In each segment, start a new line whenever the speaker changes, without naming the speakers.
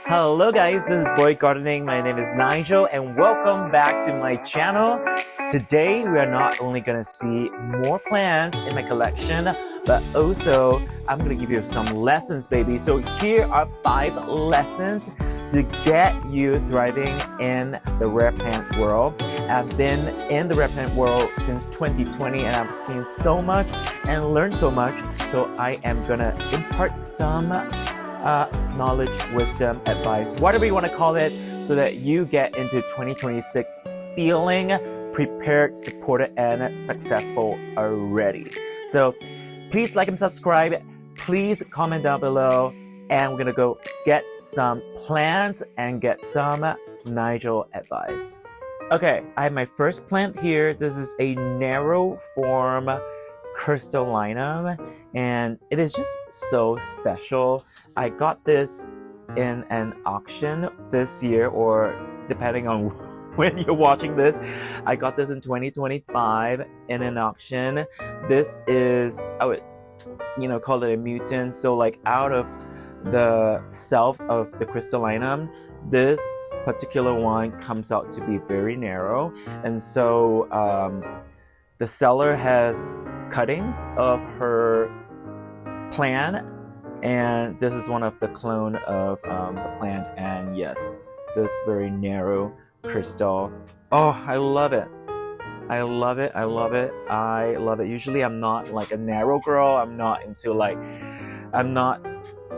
Hello guys, this is Boy Gardening. My name is Nigel and welcome back to my channel. Today we are not only going to see more plants in my collection, but also I'm going to give you some lessons, baby. So here are 5 lessons to get you thriving in the rare plant world. I've been in the rare plant world since 2020 and I've seen so much and learned so much. So I am going to impart some knowledge, wisdom, advice, whatever you want to call it, so that you get into 2026 feeling prepared, supported, and successful already. So please like and subscribe. Please comment down below, and we're gonna go get some plants and get some Nigel advice. Okay, I have my first plant here. This is a narrow form crystallinum, and it is just so special. I got this in an auction this year, or depending on when you're watching this, I got this in 2025 in an auction. This is, I would, call it a mutant. So like out of the self of the crystallinum, this particular one comes out to be very narrow. And so the seller has cuttings of her plant, and this is one of the clone of the plant. And yes, this very narrow crystal. Oh, I love it. I love it. I love it. I love it. Usually I'm not like a narrow girl. I'm not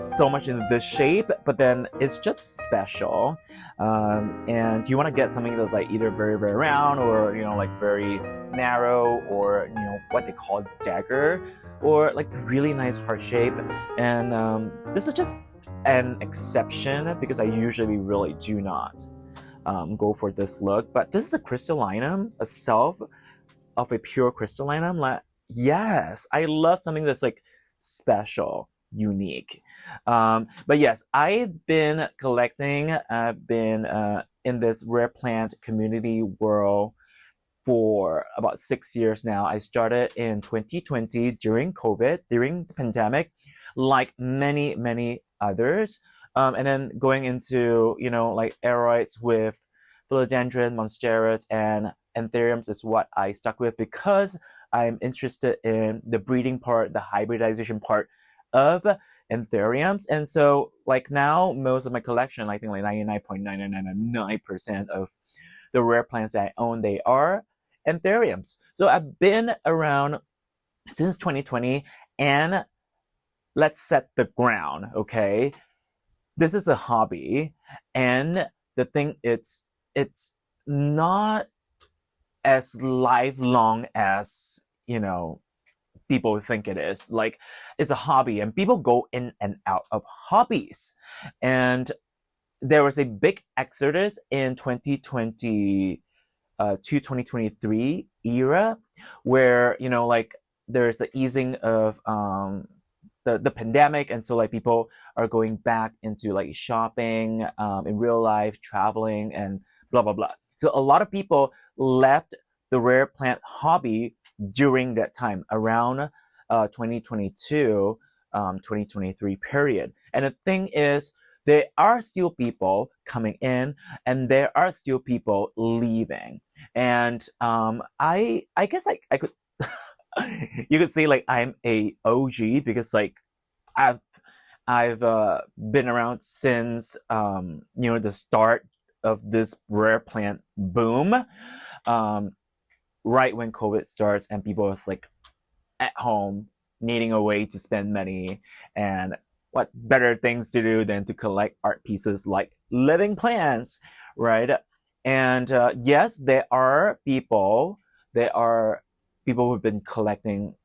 so much into this shape, but then it's just special. And you want to get something that's like either very, very round, or like very narrow, or what they call dagger, or like really nice heart shape. And this is just an exception because I usually really do not go for this look. But this is a crystallinum, a self of a pure crystallinum. Like, yes, I love something that's like special, unique. But yes, I've been collecting, I've been in this rare plant community world for about 6 years now. I started in 2020 during COVID, during the pandemic, like many others. And then going into, like aeroids with philodendron, monsteras, and anthuriums is what I stuck with, because I'm interested in the breeding part, the hybridization part of anthuriums. And so like now, most of my collection, I think like 99.9999% of the rare plants that I own, they are anthuriums. So I've been around since 2020, and let's set the ground, okay? This is a hobby, and the thing, it's not as lifelong as people think it is. Like, it's a hobby, and people go in and out of hobbies. And there was a big exodus in 2020 to 2023 era, where like there's the easing of the pandemic, and so like people are going back into like shopping in real life, traveling, and blah blah blah. So a lot of people left the rare plant hobby during that time, around 2022 2023 period. And the thing is, there are still people coming in, and there are still people leaving. And I guess like I could you could say like I'm a OG, because like I've been around since the start of this rare plant boom, right when COVID starts, and people was like at home needing a way to spend money, and what better things to do than to collect art pieces like living plants, right? And yes, there are people who've been collecting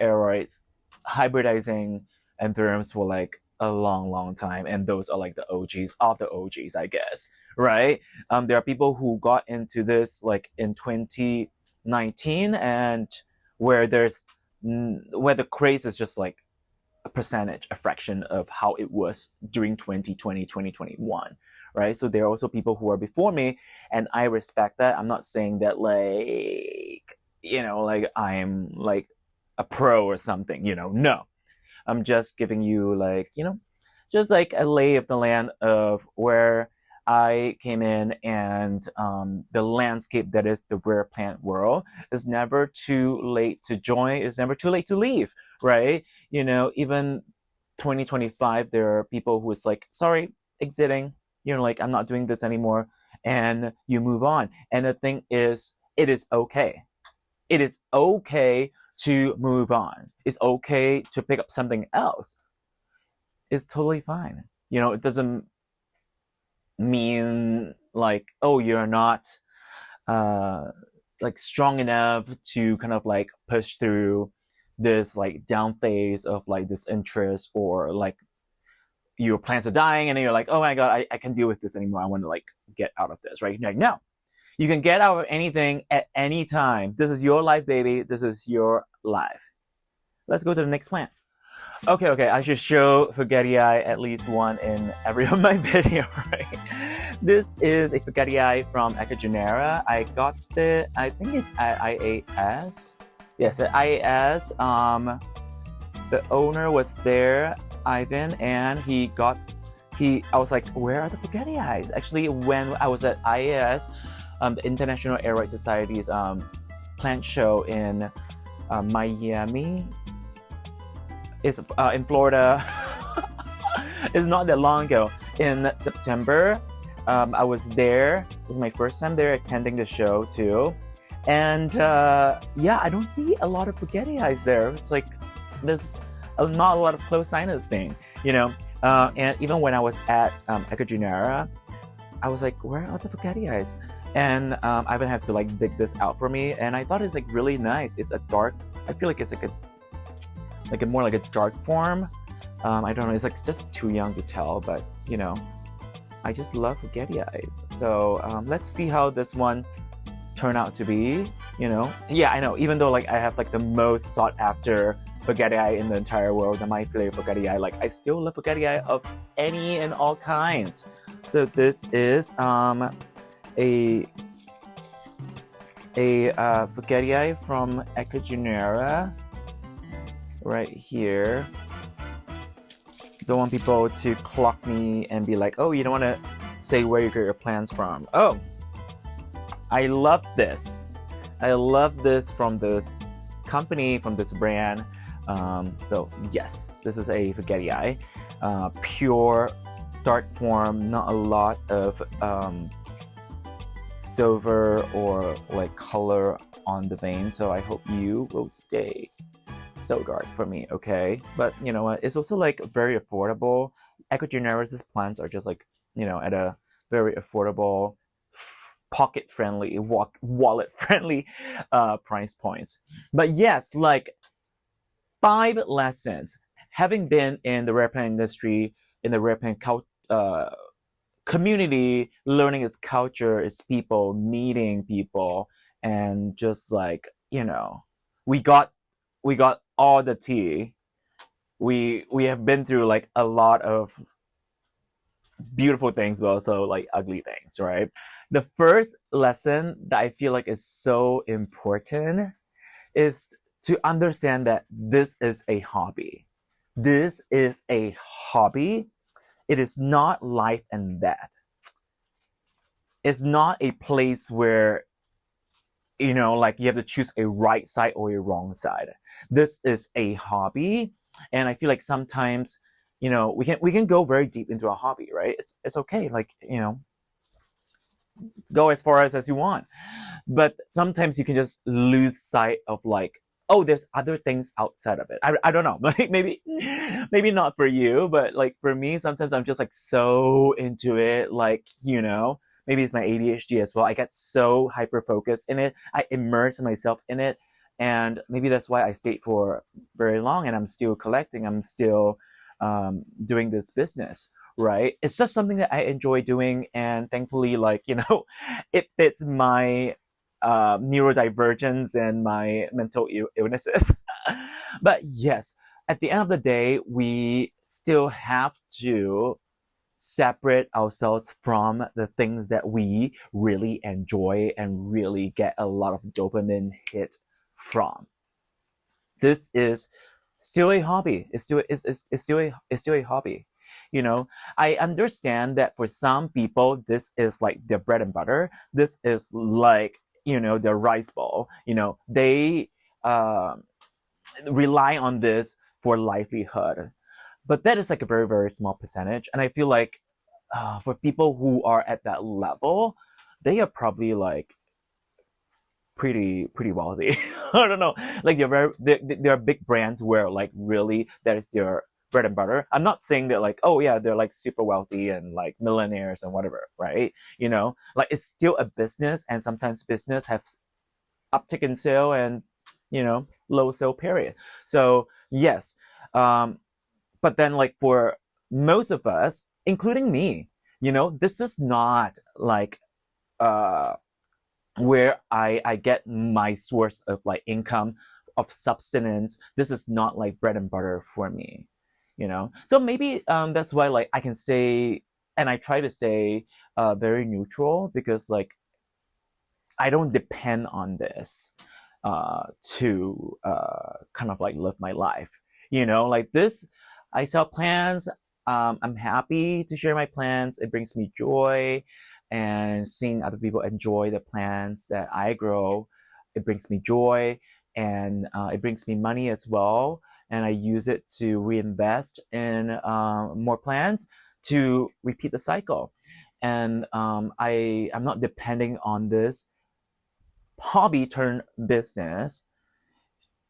aeroids, hybridizing anthuriums for like a long time, and those are like the OGs of the OGs, I guess, right? There are people who got into this like in 2019, and where the craze is just like a percentage, a fraction of how it was during 2020, 2021, right? So there are also people who are before me, and I respect that. I'm not saying that like, like I'm like a pro or something, no. I'm just giving you like, just like a lay of the land of where I came in, and the landscape that is the rare plant world. It's never too late to join. It's never too late to leave, right? You know, even 2025, there are people who is like, sorry, exiting. You know, like, I'm not doing this anymore, and you move on. And the thing is, it is okay. It is okay to move on. It's okay to pick up something else. It's totally fine. You know, it doesn't mean like, oh, you're not like strong enough to kind of like push through this like down phase of like this interest, or like your plants are dying and then you're like, oh my god, I can't deal with this anymore. I want to like get out of this, right? Like, no, you can get out of anything at any time. This is your life, baby. This is your life. Let's go to the next plant. Okay, I should show Forgetii at least one in every of my video, right? This is a Forgetii from Ecogenera. I got it, I think it's at IAS. Yes, at IAS. The owner was there, Ivan, and I was like, where are the Forgetii? Actually, when I was at IAS, the International Air Rights Society's plant show in Miami. It's in Florida. It's not that long ago. In September, I was there. It was my first time there attending the show too. And yeah, I don't see a lot of Forgetii there. It's like there's not a lot of close sinus thing, you know. And even when I was at Ecogenera, I was like, where are the Forgetii? And Ivan had to like dig this out for me, and I thought it's like really nice. It's a dark. I feel like it's like a more like a dark form. I don't know. It's like just too young to tell, but you know, I just love Forgetii. So let's see how this one turned out to be. You know, yeah, I know. Even though like I have like the most sought after Forgetii in the entire world, the my Flayer Forgetii, like I still love Forgetii of any and all kinds. So this is a Forgetii from Ecogenera right here. Don't want people to clock me and be like, oh, you don't want to say where you get your plants from. Oh, I love this. I love this from this company, from this brand. So yes, this is a Forgetii, pure dark form, not a lot of silver or like color on the vein. So I hope you will stay so dark for me, okay? But you know what? It's also like very affordable. Ecogenera's plants are just like, you know, at a very affordable, pocket-friendly, wallet-friendly price points. But yes, like 5 lessons. Having been in the rare plant industry, in the rare plant community, learning its culture, its people, meeting people, and just like, you know, we got all the tea. We have been through like a lot of beautiful things, but also like ugly things, right? The first lesson that I feel like is so important is to understand that this is a hobby. This is a hobby. It is not life and death. It's not a place where, you know, like you have to choose a right side or a wrong side. This is a hobby, and I feel like sometimes, you know, we can go very deep into a hobby, right? It's okay, like, you know, go as far as you want, but sometimes you can just lose sight of like, oh, there's other things outside of it. I don't know, like maybe not for you, but like for me, sometimes I'm just like so into it, like, you know. Maybe it's my ADHD as well. I get so hyper-focused in it. I immerse myself in it. And maybe that's why I stayed for very long and I'm still collecting. I'm still doing this business, right? It's just something that I enjoy doing. And thankfully, like, you know, it fits my neurodivergence and my mental illnesses. But yes, at the end of the day, we still have to separate ourselves from the things that we really enjoy and really get a lot of dopamine hit from. This is still a hobby. It's still a hobby. You know, I understand that for some people, this is like their bread and butter. This is like, you know, their rice bowl. You know, they rely on this for livelihood. But that is like a very, very small percentage. And I feel like for people who are at that level, they are probably like pretty wealthy. I don't know. Like there are big brands where like really that is their bread and butter. I'm not saying that like, oh yeah, they're like super wealthy and like millionaires and whatever, right? You know, like it's still a business, and sometimes business have uptick in sale and, you know, low sale period. So yes, but then like for most of us, including me, you know, this is not like where I get my source of like income, of subsistence. This is not like bread and butter for me, you know. So maybe that's why like I can stay, and I try to stay very neutral, because like I don't depend on this to kind of like live my life, you know. Like this, I sell plants. I'm happy to share my plants. It brings me joy, and seeing other people enjoy the plants that I grow, it brings me joy, and it brings me money as well. And I use it to reinvest in more plants to repeat the cycle. And I'm not depending on this hobby turn business.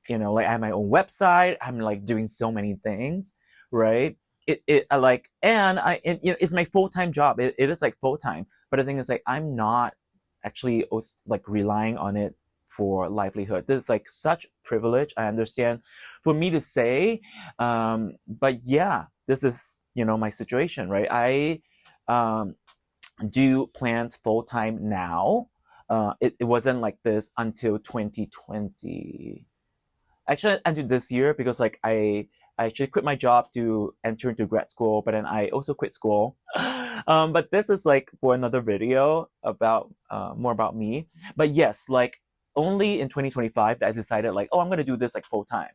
You know, like I have my own website. I'm like doing so many things, right? I like, and you know, it's my full-time job. It is like full-time, but the thing is like I'm not actually like relying on it for livelihood. This is like such privilege, I understand, for me to say, but yeah, this is, you know, my situation, right? I do plants full-time now. It wasn't like this until 2020, actually until this year, because like I actually quit my job to enter into grad school, but then I also quit school. But this is like for another video about more about me. But yes, like only in 2025 that I decided like, oh, I'm gonna do this like full time.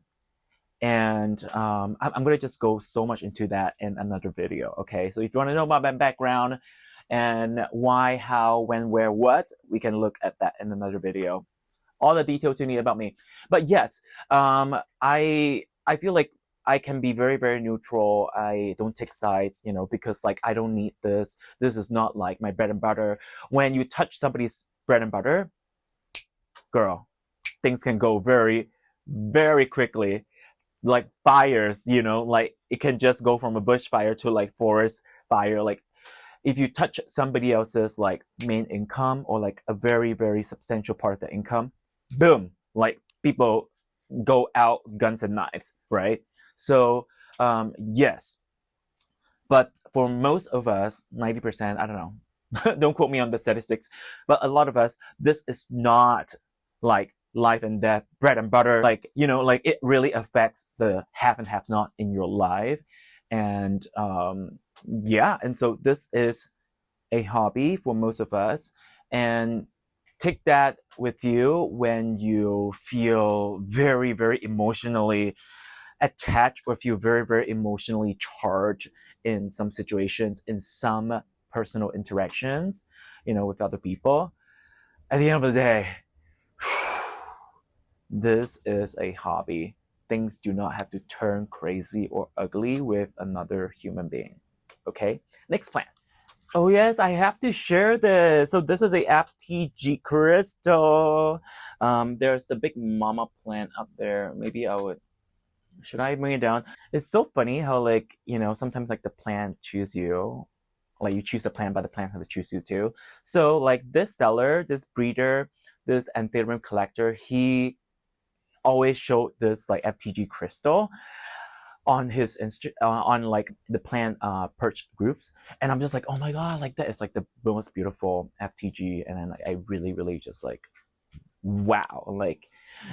And I'm gonna just go so much into that in another video. Okay, so if you want to know about my background and why, how, when, where, what, we can look at that in another video. All the details you need about me. But yes, I feel like I can be very, very neutral. I don't take sides, you know, because like I don't need this. This is not like my bread and butter. When you touch somebody's bread and butter, girl, things can go very, very quickly. Like fires, you know, like it can just go from a bushfire to like forest fire. Like if you touch somebody else's like main income, or like a very, very substantial part of the income, boom, like people go out guns and knives, right? So yes, but for most of us, 90%, I don't know, don't quote me on the statistics, but a lot of us, this is not like life and death, bread and butter. Like, you know, like it really affects the have and have not in your life. And yeah, and so this is a hobby for most of us. And take that with you when you feel very, very emotionally attached, or feel very, very emotionally charged in some situations, in some personal interactions, you know, with other people. At the end of the day, this is a hobby. Things do not have to turn crazy or ugly with another human being. Okay, next plant. Oh yes, I have to share this. So this is a FTG Crystal. There's the big mama plant up there. Maybe should I bring it down? It's so funny how like, you know, sometimes like the plant choose you. Like you choose the plant, but the plant have to choose you too. So like this seller, this breeder, this anthurium collector, he always showed this like FTG Crystal on his on like the plant perch groups, and I'm just like, oh my god, like that is like the most beautiful FTG. And then like I really just like, wow, like,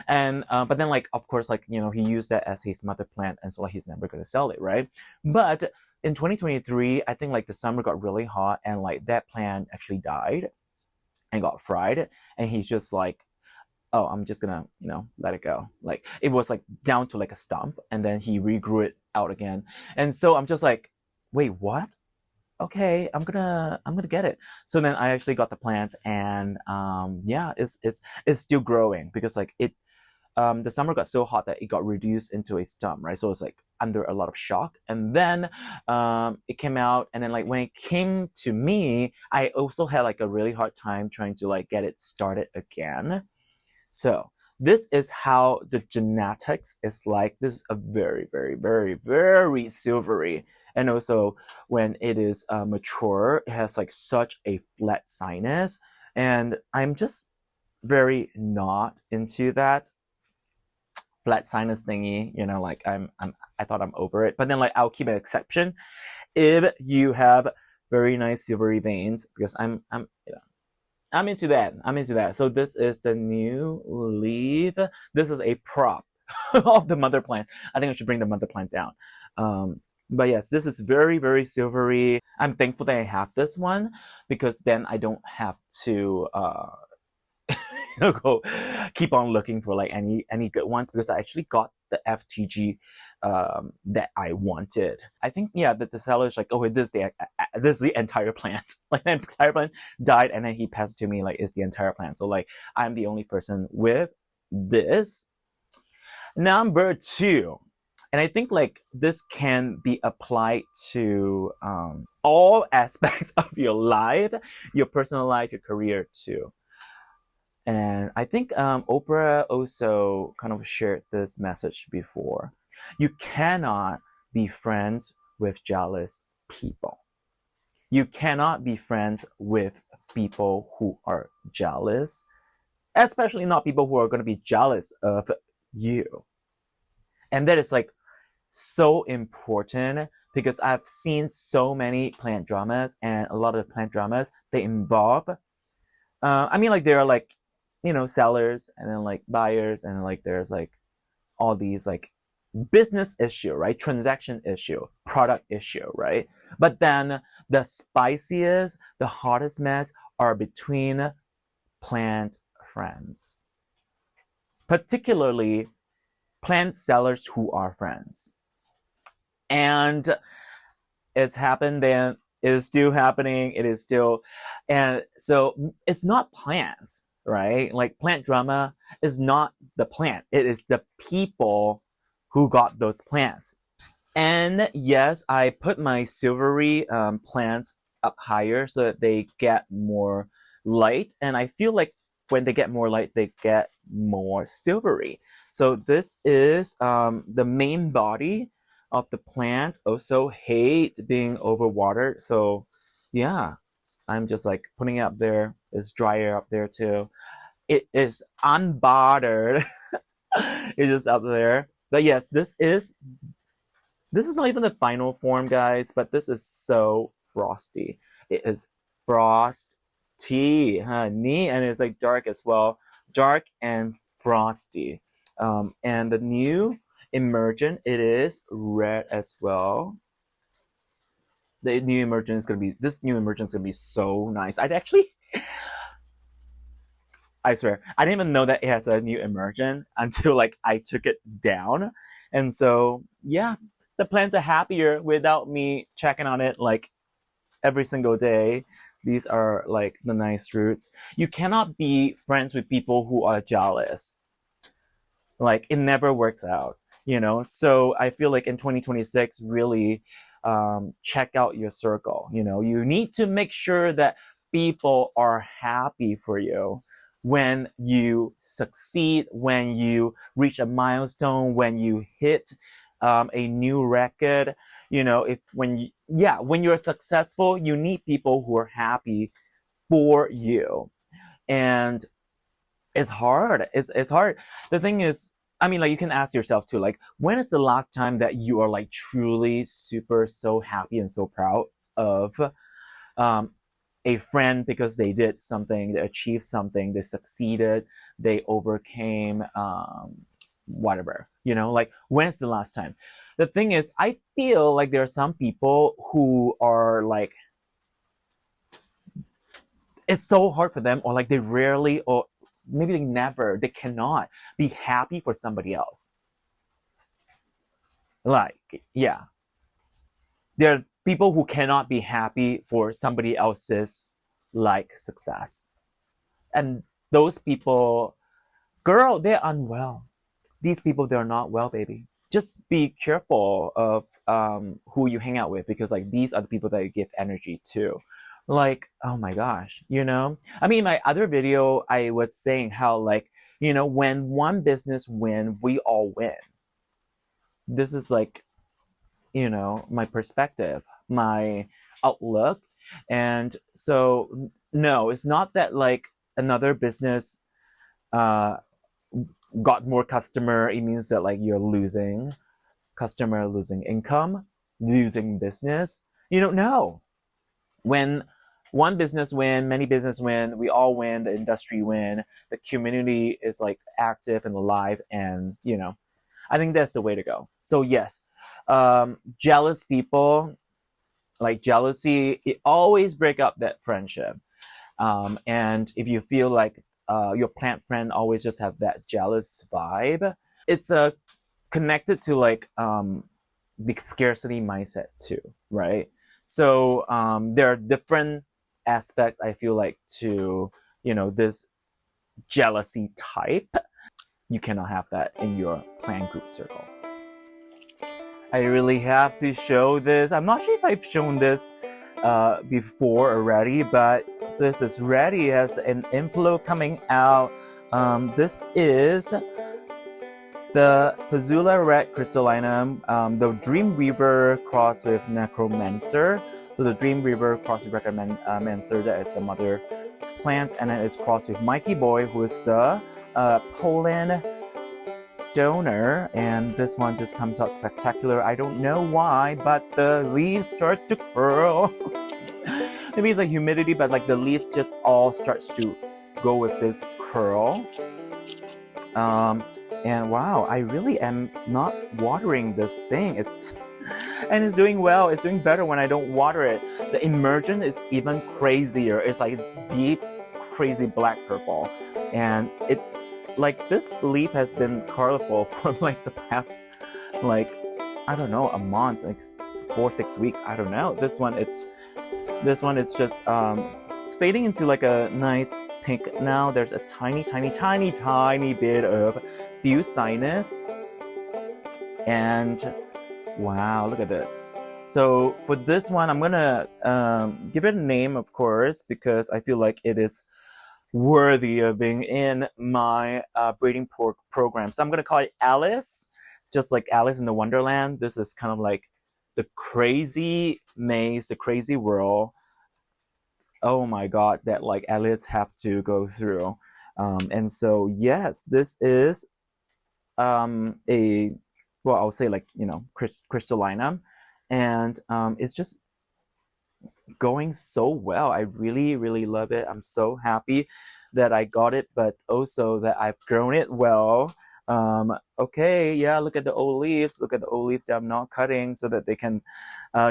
and but then like of course like, you know, he used that as his mother plant, and so like he's never gonna sell it, right? But in 2023, I think like the summer got really hot, and like that plant actually died and got fried, and he's just like, oh, I'm just gonna, you know, let it go. Like it was like down to like a stump, and then he regrew it out again. And so I'm just like, wait, what? Okay, I'm gonna get it. So then I actually got the plant, and yeah, it's still growing because like the summer got so hot that it got reduced into a stump, right? So it's like under a lot of shock. And then it came out, and then like when it came to me, I also had like a really hard time trying to like get it started again. So this is how the genetics is like. This is a very, very, very, very silvery. And also when it is mature, it has like such a flat sinus. And I'm just very not into that flat sinus thingy, you know, like I thought I'm over it. But then like I'll keep an exception if you have very nice silvery veins, because I'm into that. I'm into that. So this is the new leaf. This is a prop of the mother plant. I think I should bring the mother plant down. But yes, this is very, very silvery. I'm thankful that I have this one, because then I don't have to go keep on looking for like any good ones, because I actually got the FTG that I wanted. I think yeah, that the seller is like, oh, this is the entire plant. Like the entire plant died, and then he passed it to me like it's the entire plant. So like I'm the only person with this. Number 2, and I think like this can be applied to all aspects of your life, your personal life, your career too. And I think Oprah also kind of shared this message before. You cannot be friends with jealous people. You cannot be friends with people who are jealous, especially not people who are going to be jealous of you. And that is like so important, because I've seen so many plant dramas, and a lot of the plant dramas, they involve, I mean, like there are like, you know, sellers, and then like buyers, and then like there's like all these like business issue, right? Transaction issue, product issue, right? But then the spiciest, the hottest mess are between plant friends, particularly plant sellers who are friends. And it's happened then, it is still happening, it is still, and so it's not plants, right? Like plant drama is not the plant, it is the people who got those plants. And yes, I put my silvery plants up higher so that they get more light, and I feel like when they get more light, they get more silvery. So this is the main body of the plant. Also hate being overwatered, so yeah, I'm just like putting it up there. It's drier up there too. It is unbothered. It's just up there. But yes, this is not even the final form, guys, but this is so frosty. It is frosty, honey, and it's like dark as well. Dark and frosty. And the new emergent, it is red as well. The new emergent is gonna be, this new emergent is gonna be so nice. I swear, I didn't even know that it has a new emergent until like I took it down. And so yeah, the plants are happier without me checking on it like every single day. These are like the nice roots. You cannot be friends with people who are jealous. Like it never works out, you know? So I feel like in 2026, really check out your circle. You know, you need to make sure that people are happy for you when you succeed, when you reach a milestone, when you hit a new record. You know, when you're successful, you need people who are happy for you. And it's hard. It's hard. The thing is, I mean, like you can ask yourself too, like when is the last time that you are like truly super so happy and so proud of a friend because they did something, they achieved something, they succeeded, they overcame whatever, you know, like when is the last time? The thing is, I feel like there are some people who are like, it's so hard for them, or like they rarely, or maybe they never, they cannot be happy for somebody else. Like, yeah. There are people who cannot be happy for somebody else's like success. And those people, girl, they're unwell. These people, they're not well, baby. Just be careful of who you hang out with, because like these are the people that you give energy to. Like, oh my gosh, you know? I mean, my other video, I was saying how like, you know, when one business win, we all win. This is like, you know, my perspective, my outlook. And so, no, it's not that like another business got more customer, it means that like you're losing customer, losing income, losing business. You know, no. When one business win, many business win, we all win, the industry win, the community is like active and alive, and you know, I think that's the way to go. So yes, jealous people, like jealousy, it always break up that friendship. And if you feel like your plant friend always just have that jealous vibe, it's connected to like the scarcity mindset too, right? So there are different aspects, I feel like, to, you know, this jealousy type. You cannot have that in your plant group circle. I really have to show this. I'm not sure if I've shown this before already, but this is ready as an envelope coming out. This is the Fazula Red Crystallinum, the Dream Weaver crossed with Necromancer. So the Dream Weaver crossed with Necromancer, that is the mother plant, and then it's crossed with Mikey Boy, who is the pollen donor, and this one just comes out spectacular. I don't know why, but the leaves start to curl. Maybe it's like humidity, but like the leaves just all starts to go with this curl. And wow, I really am not watering this thing. It's doing well. It's doing better when I don't water it. The immersion is even crazier. It's like deep, crazy black purple. And it's like this leaf has been colorful for like the past, like, I don't know, a month, like 4-6 weeks. I don't know. This one it's just it's fading into like a nice pink now. There's a tiny bit of fused sinus, and wow, look at this. So for this one, I'm gonna give it a name, of course, because I feel like it is worthy of being in my breeding program. So I'm gonna call it Alice, just like Alice in the Wonderland. This is kind of like the crazy maze, the crazy world. Oh my god, that like Alice have to go through. And so yes, this is a, well, I'll say like, you know, crystallinum, and it's just going so well. I really love it. I'm so happy that I got it, but also that I've grown it well. Okay, yeah, look at the old leaves. Look at the old leaves that I'm not cutting so that they can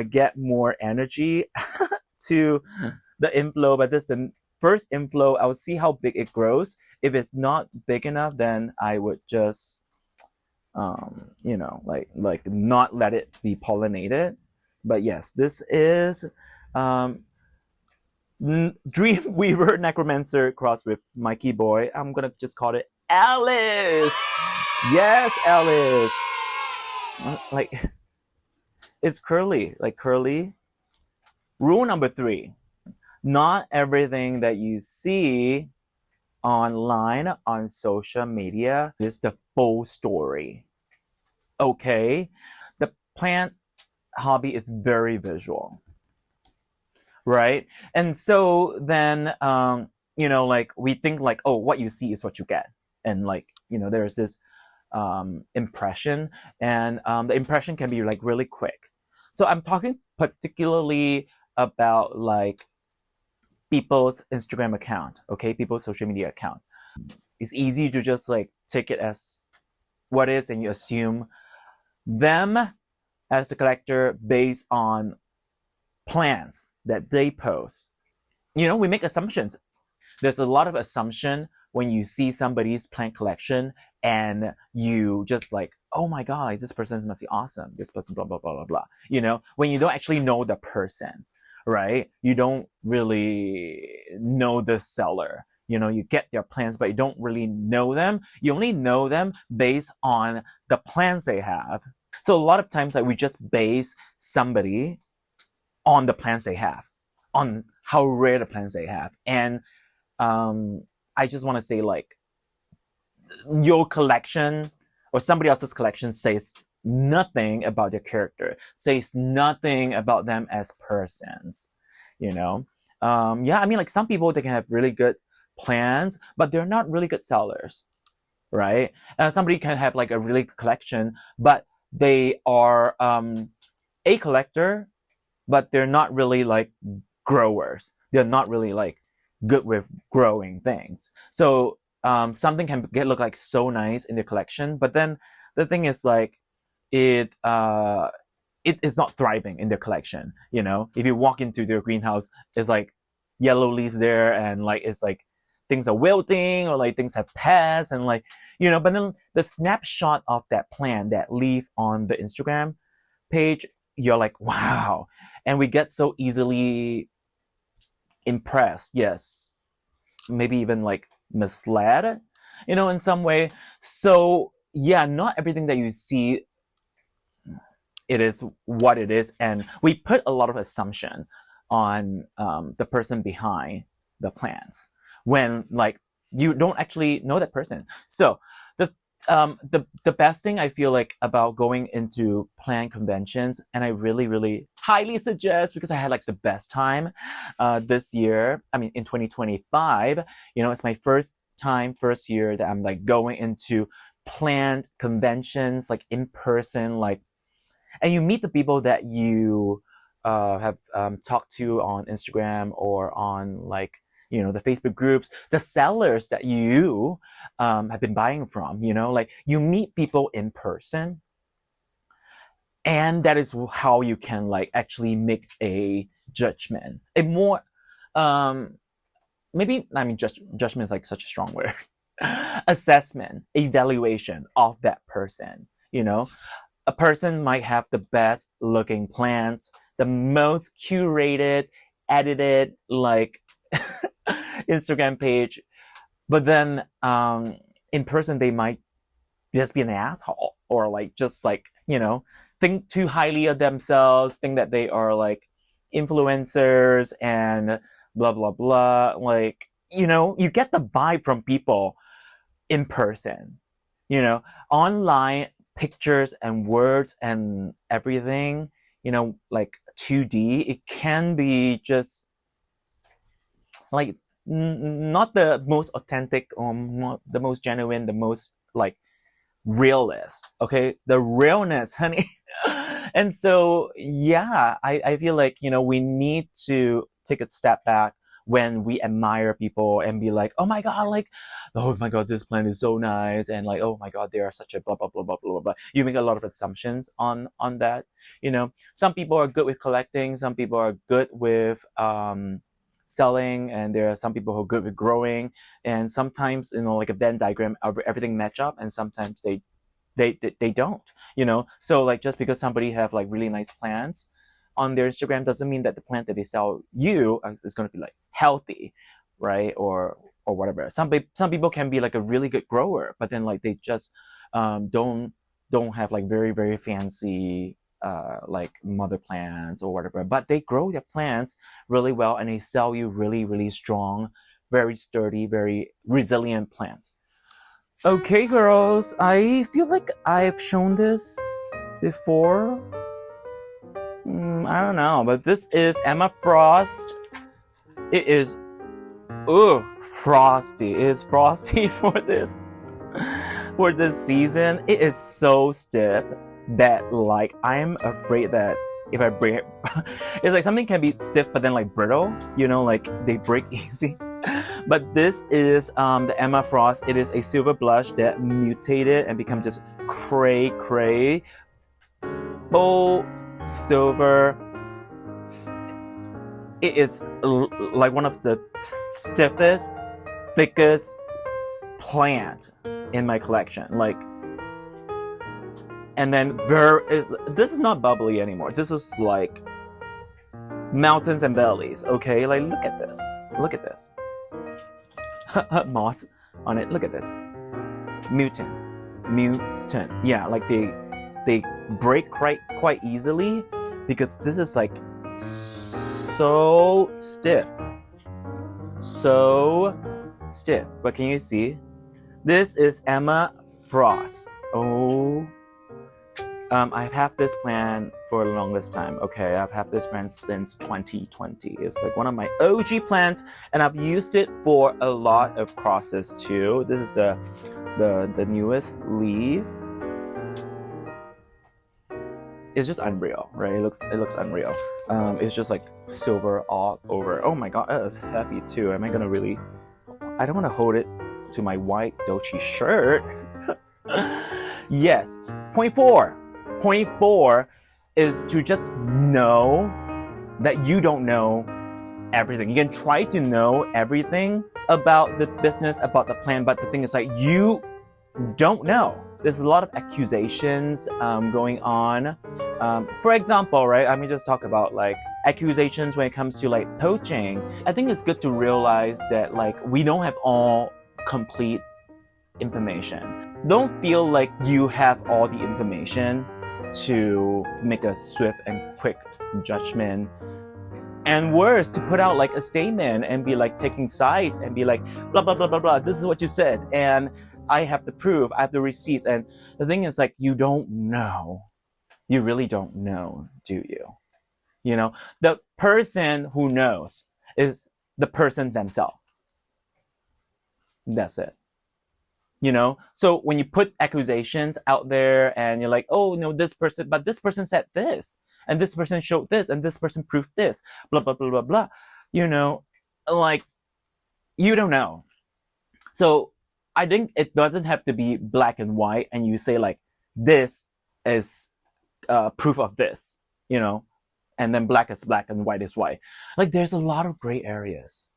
get more energy to the inflow. But this is the first inflow. I would see how big it grows. If it's not big enough, then I would just you know, like not let it be pollinated. But yes, this is Dream Weaver Necromancer crossed with Mikey Boy. I'm gonna just call it Alice. Yes, Alice. Like it's curly, like curly. Rule number 3: not everything that you see online on social media is the full story. Okay, the plant hobby is very visual, right? And so then you know, like we think like, oh, what you see is what you get, and like, you know, there's this impression, and the impression can be like really quick. So I'm talking particularly about like people's Instagram account, okay, people's social media account. It's easy to just like take it as what is, and you assume them as a collector based on plans that they post. You know, we make assumptions. There's a lot of assumption when you see somebody's plant collection and you just like oh my god, like this person must be awesome. This person, blah blah blah blah blah. You know, when you don't actually know the person, right? You don't really know the seller. You know, you get their plans, but you don't really know them. You only know them based on the plans they have. So a lot of times, like, we just base somebody on the plans they have, on how rare the plans they have. And I just want to say, like, your collection or somebody else's collection says nothing about their character, says nothing about them as persons, you know? Yeah, I mean, like, some people, they can have really good plans, but they're not really good sellers, right? Somebody can have like a really good collection, but they are a collector, but they're not really like growers. They're not really like good with growing things. So something can look like so nice in the collection, but then the thing is, like, it is not thriving in their collection. You know, if you walk into their greenhouse, it's like yellow leaves there, and like it's like things are wilting, or like things have pests, and like, you know. But then the snapshot of that plant, that leaf on the Instagram page, you're like, wow. And we get so easily impressed, yes, maybe even like misled, you know, in some way. So yeah, not everything that you see, it is what it is, and we put a lot of assumption on the person behind the plants when, like, you don't actually know that person. So the best thing I feel like about going into plant conventions, and I really highly suggest, because I had like the best time this year, I mean in 2025, you know, it's my first year that I'm like going into plant conventions, like in person, like, and you meet the people that you have talked to on Instagram or on, like, you know, the Facebook groups, the sellers that you have been buying from, you know, like, you meet people in person, and that is how you can like actually make a judgment, a more maybe, I mean, judgment is like such a strong word. Assessment, evaluation of that person. You know, a person might have the best looking plants, the most curated, edited, like Instagram page, but then in person they might just be an asshole, or like just like, you know, think too highly of themselves, think that they are like influencers and blah blah blah. Like, you know, you get the vibe from people in person. You know, online pictures and words and everything, you know, like 2D, it can be just like not the most authentic, not the most genuine, the most like realist. Okay, the realness, honey. And so yeah, I feel like, you know, we need to take a step back when we admire people and be like, oh my god, like, oh my god, this plant is so nice, and like, oh my god, they are such a blah blah blah blah blah blah. You make a lot of assumptions on that. You know, some people are good with collecting, some people are good with selling, and there are some people who are good with growing, and sometimes, you know, like a Venn diagram, everything match up, and sometimes they don't, you know. So like, just because somebody have like really nice plants on their Instagram doesn't mean that the plant that they sell you is going to be like healthy, right? Or whatever. Some people can be like a really good grower, but then like they just don't have like very fancy like mother plants or whatever, but they grow their plants really well, and they sell you really strong, very sturdy, very resilient plants. Okay, girls, I feel like I've shown this before. I don't know, but this is Emma Frost. It is frosty. It is frosty for this season. It is so stiff that like I'm afraid that if I break it, it's like something can be stiff but then like brittle, you know, like they break easy. But this is the Emma Frost. It is a silver blush that mutated and become just cray full silver. It is like one of the stiffest, thickest plant in my collection. Like, And then this is not bubbly anymore. This is like mountains and valleys. Okay, like look at this. Look at this. Moss on it. Look at this. Mutant. Yeah, like they break quite easily because this is like so stiff. But can you see? This is Emma Frost. Oh, I've had this plan for the longest time. Okay, I've had this plan since 2020. It's like one of my OG plans, and I've used it for a lot of crosses too. This is the newest leaf. It's just unreal, right? It looks unreal. It's just like silver all over. Oh my god, it's heavy too. Am I gonna really? I don't want to hold it to my white Dolce shirt. Yes. Point four is to just know that you don't know everything. You can try to know everything about the business, about the plan, but the thing is like you don't know. There's a lot of accusations going on. For example, right? Let me just talk about like accusations when it comes to like poaching. I think it's good to realize that like we don't have all complete information. Don't feel like you have all the information to make a swift and quick judgment. And worse, to put out like a statement and be like taking sides and be like, blah, blah, blah, blah, blah. This is what you said. And I have the proof, I have the receipts. And the thing is like, you don't know. You really don't know, do you? You know, the person who knows is the person themselves. That's it. You know, so when you put accusations out there and you're like, oh no, this person said this, and this person showed this, and this person proved this, blah, blah, blah, blah, blah. You know, like, you don't know. So I think it doesn't have to be black and white and you say like, this is proof of this, you know, and then black is black and white is white. Like there's a lot of gray areas.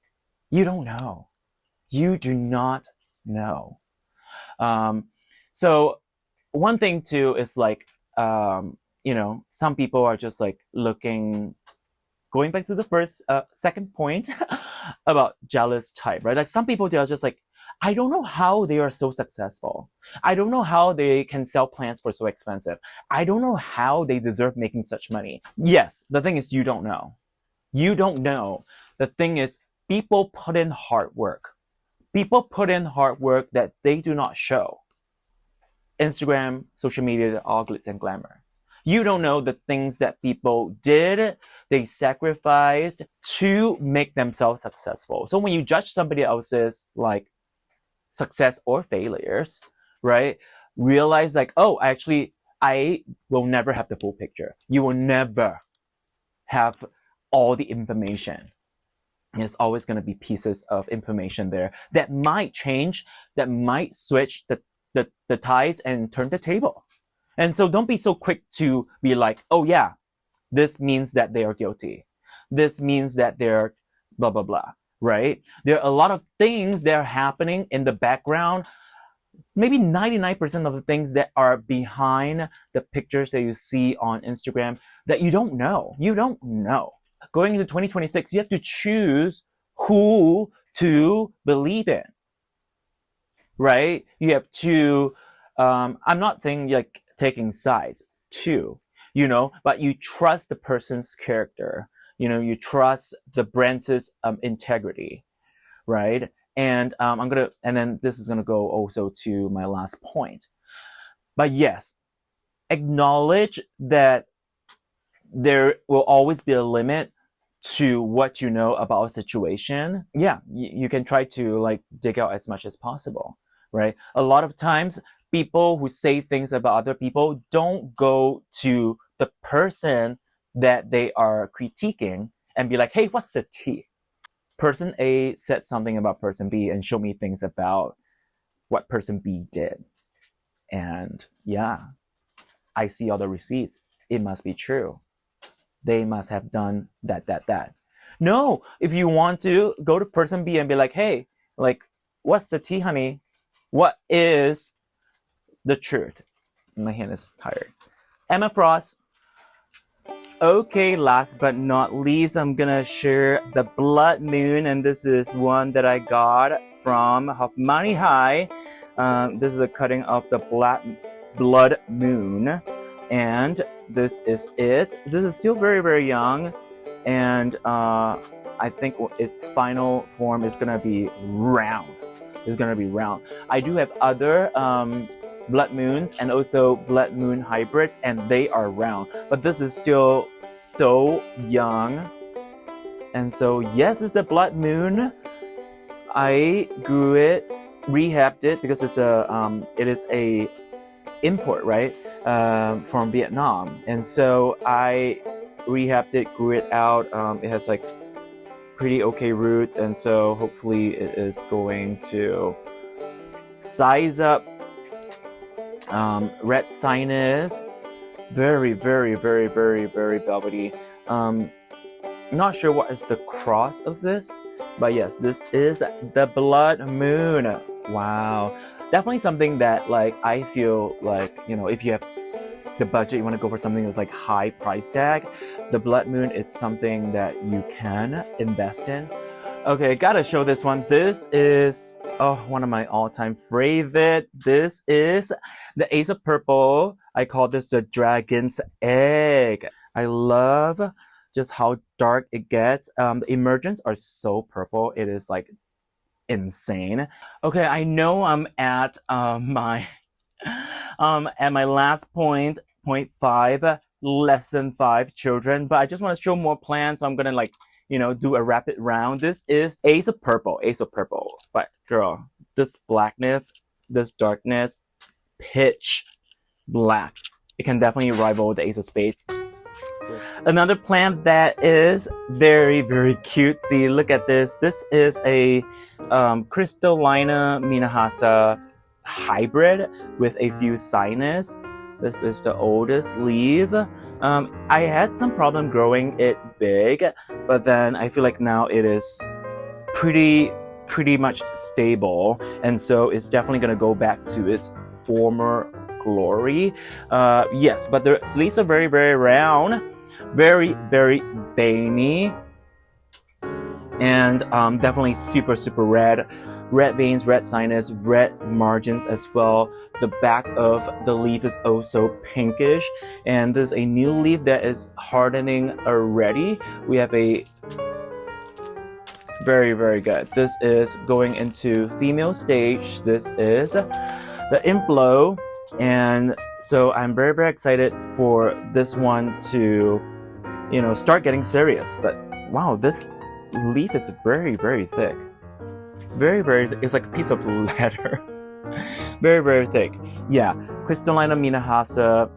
You don't know. You do not know. So one thing too is like, you know, some people are just like going back to the second point about jealous type, right? Like some people, they are just like, I don't know how they are so successful. I don't know how they can sell plants for so expensive. I don't know how they deserve making such money. Yes, the thing is you don't know. You don't know. The thing is people put in hard work. People put in hard work that they do not show. Instagram, social media, they're all glitz and glamour. You don't know the things that people did, they sacrificed to make themselves successful. So when you judge somebody else's like success or failures, right? Realize like, oh, actually, I will never have the full picture. You will never have all the information. There's always going to be pieces of information there that might change, that might switch the tides and turn the table. And so don't be so quick to be like, oh yeah, this means that they are guilty. This means that they're blah, blah, blah, right? There are a lot of things that are happening in the background. Maybe 99% of the things that are behind the pictures that you see on Instagram that you don't know. You don't know. Going into 2026, you have to choose who to believe in, right? You have to, I'm not saying like taking sides too, you know, but you trust the person's character, you know, you trust the brand's integrity, right? And and then this is gonna go also to my last point. But yes, acknowledge that there will always be a limit to what you know about a situation. Yeah, you can try to like dig out as much as possible, right? A lot of times people who say things about other people don't go to the person that they are critiquing and be like, hey, what's the tea? Person A said something about person B and showed me things about what person B did. And yeah, I see all the receipts. It must be true. They must have done that. No, if you want to go to person B and be like, hey, like, what's the tea, honey? What is the truth? My hand is tired. Emma Frost. Okay, last but not least, I'm gonna share the Blood Moon, and this is one that I got from Money High. This is a cutting of the Blood Moon, and this is it. This is still very, very young, and I think its final form is gonna be round. It's gonna be round. I do have other Blood Moons and also Blood Moon hybrids, and they are round, but this is still so young. And so yes, it's the Blood Moon. I grew it, rehabbed it because it's it is a import, right, from Vietnam, and so I rehabbed it, grew it out. It has like pretty okay roots, and so hopefully it is going to size up. Red sinus, very, very, very, very, very velvety. Not sure what is the cross of this, but yes, this is the Blood Moon. Wow, definitely something that like I feel like, you know, if you have the budget, you want to go for something that's like high price tag, the Blood Moon, it's something that you can invest in. Okay, gotta show this one. This is one of my all-time favorite. This is the Ace of Purple. I call this the Dragon's Egg. I love just how dark it gets. The emergents are so purple. It is like insane. Okay, I know I'm at my last point 5, less than 5 children, but I just want to show more plants. So I'm gonna like, you know, do a rapid round. This is Ace of Purple. But girl, this blackness, this darkness, pitch black. It can definitely rival the Ace of Spades. Another plant that is very, very cutesy. Look at this. This is a crystallinum Minahasa hybrid with a few sinus. This is the oldest leaf. I had some problem growing it big, but then I feel like now it is pretty much stable, and so it's definitely gonna go back to its former glory. Yes, but the leaves are very, very round, very, very veiny, and definitely super, super red. Red veins, red sinus, red margins as well. The back of the leaf is also pinkish, and there's a new leaf that is hardening already. We have a very, very good. This is going into female stage. This is the inflow, and so I'm very, very excited for this one to, you know, start getting serious. But wow, this leaf is very, very thick. Very, very thick. It's like a piece of leather. Very, very thick. Yeah, crystallinum Minahasa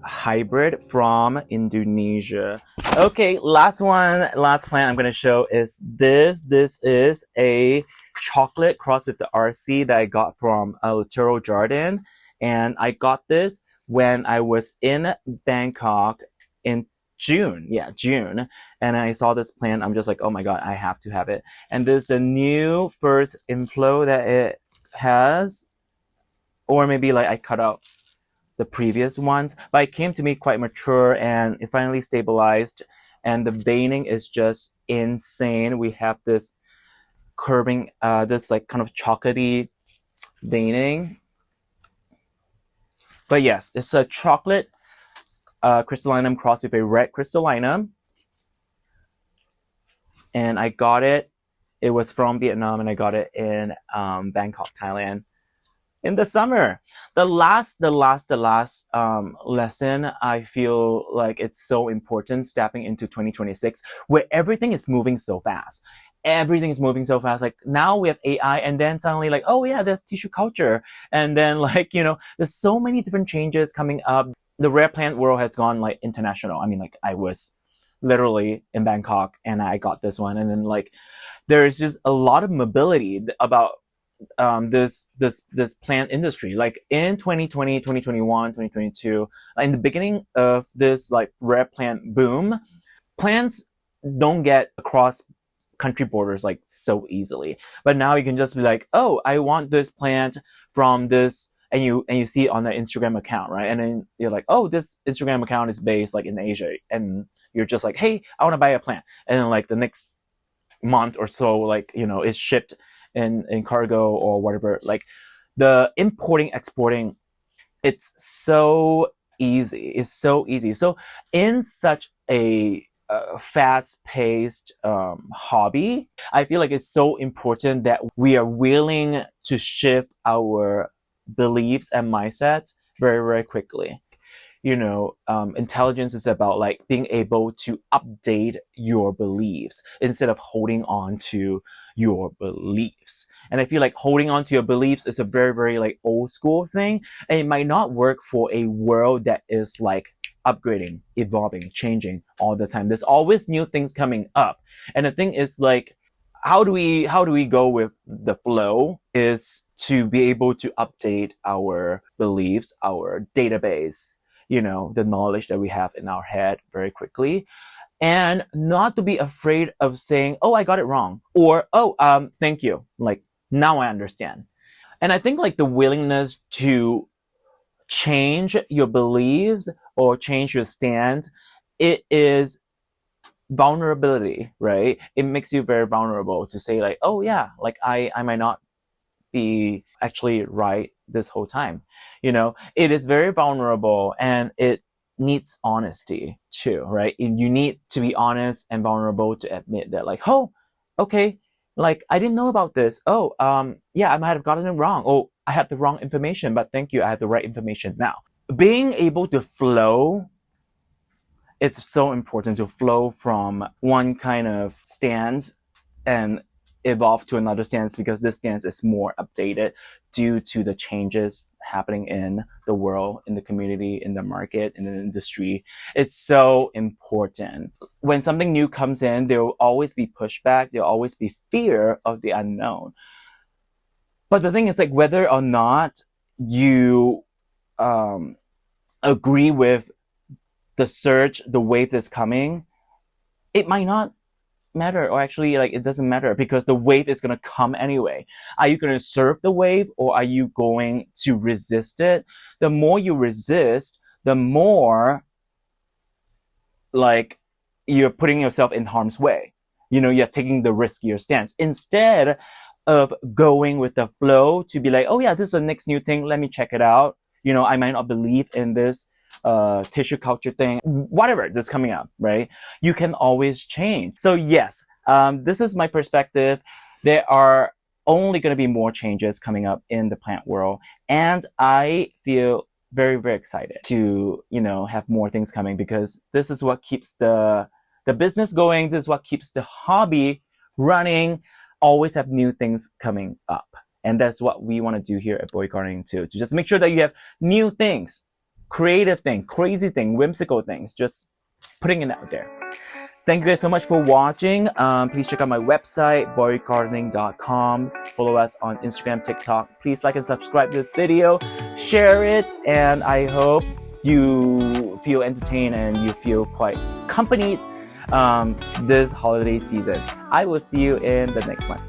hybrid from Indonesia. Okay, last plant I'm going to show is this. This is a chocolate crossed with the RC that I got from Lutero Jardin. And I got this when I was in Bangkok in June. Yeah, June. And I saw this plant. I'm just like, oh my God, I have to have it. And this is the new first inflow that it has. Or maybe like I cut out the previous ones. But it came to me quite mature and it finally stabilized. And the veining is just insane. We have this curving, this like kind of chocolatey veining. But yes, it's a chocolate crystallinum crossed with a red crystallinum. And I got it. It was from Vietnam, and I got it in Bangkok, Thailand, in the summer. The last lesson, I feel like it's so important stepping into 2026, where everything is moving so fast. Everything is moving so fast. Like now we have AI, and then suddenly like, oh yeah, there's tissue culture. And then like, you know, there's so many different changes coming up. The rare plant world has gone like international. I mean, like I was literally in Bangkok and I got this one. And then like, there's just a lot of mobility about this plant industry. Like in 2020, 2021, 2022, in the beginning of this like rare plant boom, plants don't get across country borders like so easily. But now you can just be like, oh, I want this plant from this and you see it on their Instagram account, right? And then you're like, oh, this Instagram account is based like in Asia, and you're just like, hey, I want to buy a plant, and then like the next month or so, like, you know, it's shipped in cargo or whatever. Like the importing, exporting, it's so easy. It's so easy. So in such a fast-paced hobby, I feel like it's so important that we are willing to shift our beliefs and mindsets very, very quickly. You know, intelligence is about like being able to update your beliefs instead of holding on to your beliefs. And I feel like holding on to your beliefs is a very, very like old school thing, and it might not work for a world that is like upgrading, evolving, changing all the time. There's always new things coming up. And the thing is like, how do we go with the flow is to be able to update our beliefs, our database, you know, the knowledge that we have in our head very quickly, and not to be afraid of saying, oh, I got it wrong, or, oh, thank you. Like, now I understand. And I think like the willingness to change your beliefs or change your stance, it is vulnerability, right? It makes you very vulnerable to say like, oh yeah, like I might not be actually right this whole time. You know, it is very vulnerable, and it needs honesty too, right? And you need to be honest and vulnerable to admit that like, oh, okay, like I didn't know about this. Oh, yeah, I might have gotten it wrong. Oh, I had the wrong information, but thank you, I have the right information now. Being able to flow, it's so important to flow from one kind of stance and evolve to another stance, because this stance is more updated due to the changes happening in the world, in the community, in the market, in the industry. It's so important. When something new comes in, there will always be pushback. There will always be fear of the unknown. But the thing is like, whether or not you agree with the surge, the wave that's coming, it might not matter, or actually like it doesn't matter, because the wave is going to come anyway. Are you going to surf the wave, or are you going to resist it? The more you resist, the more like you're putting yourself in harm's way. You know, you're taking the riskier stance instead of going with the flow to be like, oh yeah, this is the next new thing, let me check it out. You know, I might not believe in this tissue culture thing, whatever that's coming up, right? You can always change. So yes, this is my perspective. There are only going to be more changes coming up in the plant world, and I feel very, very excited to, you know, have more things coming, because this is what keeps the business going. This is what keeps the hobby running. Always have new things coming up, and that's what we want to do here at Boy Gardening too, to just make sure that you have new things, creative thing, crazy thing, whimsical things, just putting it out there. Thank you guys so much for watching. Please check out my website, boygardening.com. Follow us on Instagram, TikTok. Please like and subscribe to this video, share it, and I hope you feel entertained and you feel quite accompanied this holiday season. I will see you in the next one.